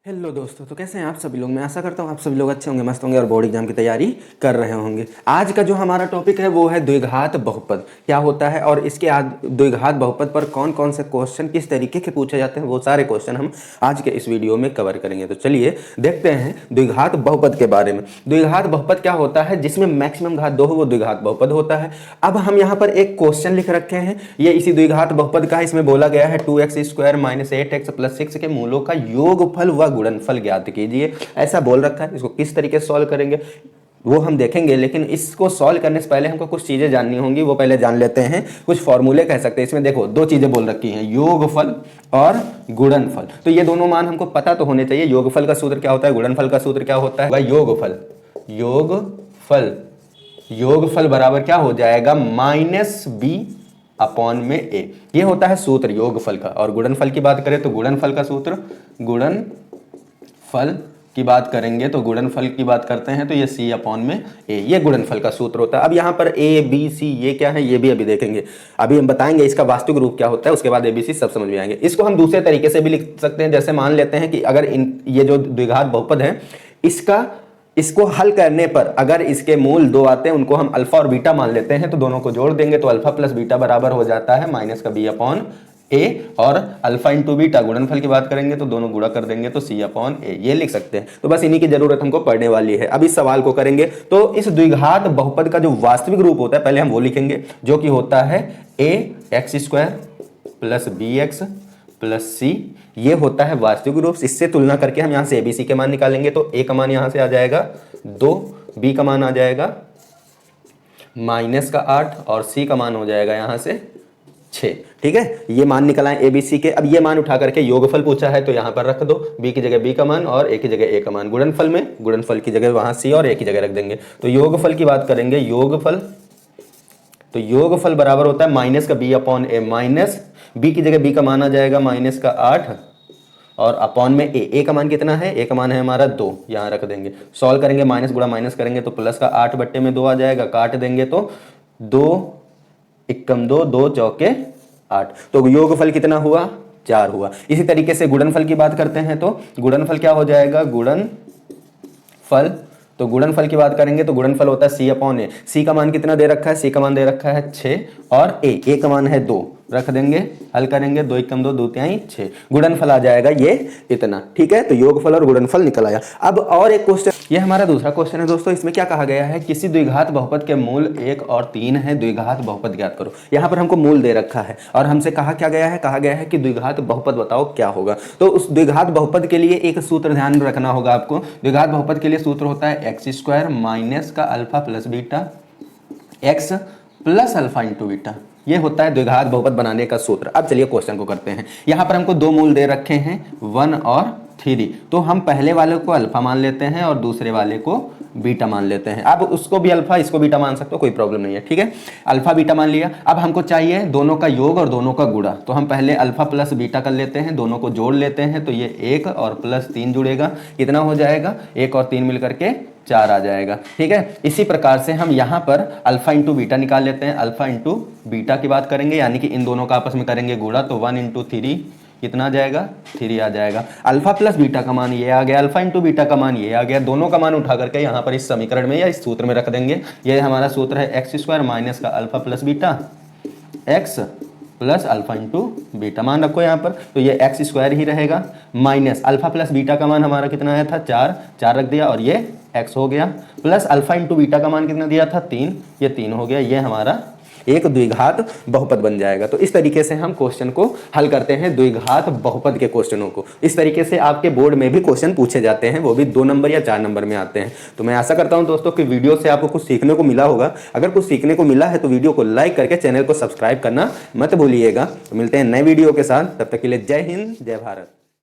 Hello दोस्तों, तो कैसे हैं आप सभी लोग। मैं आशा करता हूँ आप सभी लोग अच्छे होंगे, मस्त होंगे और बोर्ड एग्जाम की तैयारी कर रहे होंगे। आज का जो हमारा टॉपिक है वो है द्विघात बहुपद क्या होता है और इसके द्विघात बहुपद पर कौन कौन से क्वेश्चन किस तरीके के पूछे जाते हैं, वो सारे क्वेश्चन हम आज के इस वीडियो में कवर करेंगे। तो चलिए देखते हैं द्विघात बहुपद के बारे में। द्विघात बहुपद क्या होता है, जिसमें मैक्सिमम घात 2 हो वो द्विघात बहुपद होता है। अब हम यहाँ पर एक क्वेश्चन लिख रखे हैं, ये इसी द्विघात बहुपद का है। इसमें बोला गया है 2x² - 8x + 6 के मूलों का योगफल व गुणनफल ज्ञात कीजिए। ऐसा बोल रखा है। इसको किस तरीके से सॉल्व करेंगे वो हम देखेंगे, लेकिन इसको सॉल्व करने से पहले हमको कुछ चीजें जाननी होंगी। वो पहले जान लेते हैं, कुछ फॉर्मूले कह सकते हैं। इसमें देखो दो चीजें बोल रखी हैं, योगफल और गुणनफल। तो ये दोनों मान हमको पता तो होने चाहिए। योगफल का सूत्र क्या होता है, गुणनफल का सूत्र क्या होता है। भाई योगफल बराबर क्या हो जाएगा, -b/a। ये होता है सूत्र योगफल का। और गुणनफल की बात करें तो गुणनफल का सूत्र, गुणनफल की बात करेंगे तो गुणनफल की बात करते हैं तो ये c/a, ये गुणनफल का सूत्र होता है। अब यहाँ पर a b c ये क्या है ये भी अभी देखेंगे। अभी हम बताएंगे इसका वास्तविक रूप क्या होता है, उसके बाद abc सब समझ में आएंगे। इसको हम दूसरे तरीके से भी लिख सकते हैं। जैसे मान लेते हैं कि अगर ये जो द्विघात बहुपद है इसको हल करने पर अगर इसके मूल 2 आते हैं, उनको हम अल्फा और बीटा मान लेते हैं, तो दोनों को जोड़ देंगे तो अल्फा प्लस बीटा बराबर हो जाता है -b/a। और अल्फा इंटू बीटा गुणनफल की बात करेंगे तो दोनों गुणा कर देंगे तो c/a, ये लिख सकते हैं। तो बस इन्हीं की जरूरत हमको पड़ने वाली है। अब इस सवाल को करेंगे तो इस द्विघात बहुपद का जो वास्तविक रूप होता है पहले हम वो लिखेंगे, जो कि होता है ax² + bx + c। ये होता है वास्तविक रूप। इससे तुलना करके हम यहाँ से abc के मान निकालेंगे तो a का मान यहाँ से आ जाएगा 2, b का मान आ जाएगा -8 और c का मान हो जाएगा यहाँ से 6। ठीक है, ये मान निकल आए abc के। अब ये मान उठा करके योगफल पूछा है तो यहाँ पर रख दो, b की जगह b का मान और a की जगह a का मान। गुणनफल की जगह वहां c और a की जगह रख देंगे। तो योगफल की बात करेंगे, योगफल बराबर होता है -b/a, b की जगह b का मान आ जाएगा -8 और अपॉन में a का मान कितना है, a का मान है हमारा 2, यहाँ रख देंगे। सॉल्व करेंगे, माइनस गुणा माइनस करेंगे तो प्लस का 8/2 आ जाएगा। काट देंगे तो 2 × 2 2 × 4 8। तो योगफल कितना हुआ, 4 हुआ। इसी तरीके से गुणनफल की बात करते हैं तो गुणनफल क्या हो जाएगा, गुणनफल की बात करेंगे तो गुणनफल होता है c/a। c का मान कितना दे रखा है, c का मान दे रखा है 6 और a का मान है 2, रख देंगे। हल करेंगे 2 × 2 2 × 6, गुणनफल आ जाएगा ये इतना। ठीक है, तो योगफल और गुणनफल निकल आया। अब और एक क्वेश्चन, ये हमारा दूसरा क्वेश्चन है दोस्तों। इसमें क्या कहा गया है, किसी द्विघात बहुपद के मूल 1 और 3 है, द्विघात बहुपद ज्ञात करो। यहाँ पर हमको मूल दे रखा है और हमसे कहा गया है कि द्विघात बहुपद बताओ क्या होगा। तो उस द्विघात बहुपद के लिए एक सूत्र ध्यान रखना होगा आपको। द्विघात बहुपद के लिए सूत्र होता है x² - α + β x + α × बीटा। ये होता है द्विघात बहुपद बनाने का सूत्र। अब चलिए क्वेश्चन को करते हैं। यहाँ पर हमको 2 मूल दे रखे हैं 1 और 3, तो हम पहले वाले को अल्फा मान लेते हैं और दूसरे वाले को बीटा मान लेते हैं। अब उसको भी अल्फा इसको बीटा मान सकते हो, कोई प्रॉब्लम नहीं है। ठीक है, अल्फा बीटा मान लिया। अब हमको चाहिए दोनों का योग और दोनों का गुणा, तो हम पहले अल्फा प्लस बीटा कर लेते हैं, दोनों को जोड़ लेते हैं तो ये 1 और +3 जुड़ेगा, कितना हो जाएगा 1 और 3 मिलकर के 4 आ जाएगा। ठीक है, इसी प्रकार से हम यहाँ पर अल्फा इंटू बीटा निकाल लेते हैं। अल्फा इंटू बीटा की बात करेंगे, यानी कि इन दोनों का आपस में करेंगे गुणा, तो 1 × 3 कितना आ जाएगा, 3 आ जाएगा। अल्फा प्लस बीटा का मान ये आ गया, अल्फा इंटू बीटा का मान ये आ गया। दोनों का मान उठा करके यहाँ पर इस समीकरण में या इस सूत्र में रख देंगे। ये हमारा सूत्र है x² - α + बीटा x + α × बीटा। मान रखो यहाँ पर, तो ये x² ही रहेगा, माइनस अल्फा प्लस बीटा का मान हमारा कितना आया था 4 रख दिया और ये x हो गया, प्लस अल्फा इंटू बीटा का मान कितना दिया था 3, ये 3 हो गया। ये हमारा एक द्विघात बहुपद बन जाएगा। तो इस तरीके से हम क्वेश्चन को हल करते हैं, द्विघात बहुपद के क्वेश्चनों को। इस तरीके से आपके बोर्ड में भी क्वेश्चन पूछे जाते हैं, वो भी 2 नंबर या 4 नंबर में आते हैं। तो मैं आशा करता हूं दोस्तों कि वीडियो से आपको कुछ सीखने को मिला होगा। अगर कुछ सीखने को मिला है तो वीडियो को लाइक करके चैनल को सब्सक्राइब करना मत भूलिएगा। तो मिलते हैं नए वीडियो के साथ, तब तक के लिए जय हिंद, जय भारत।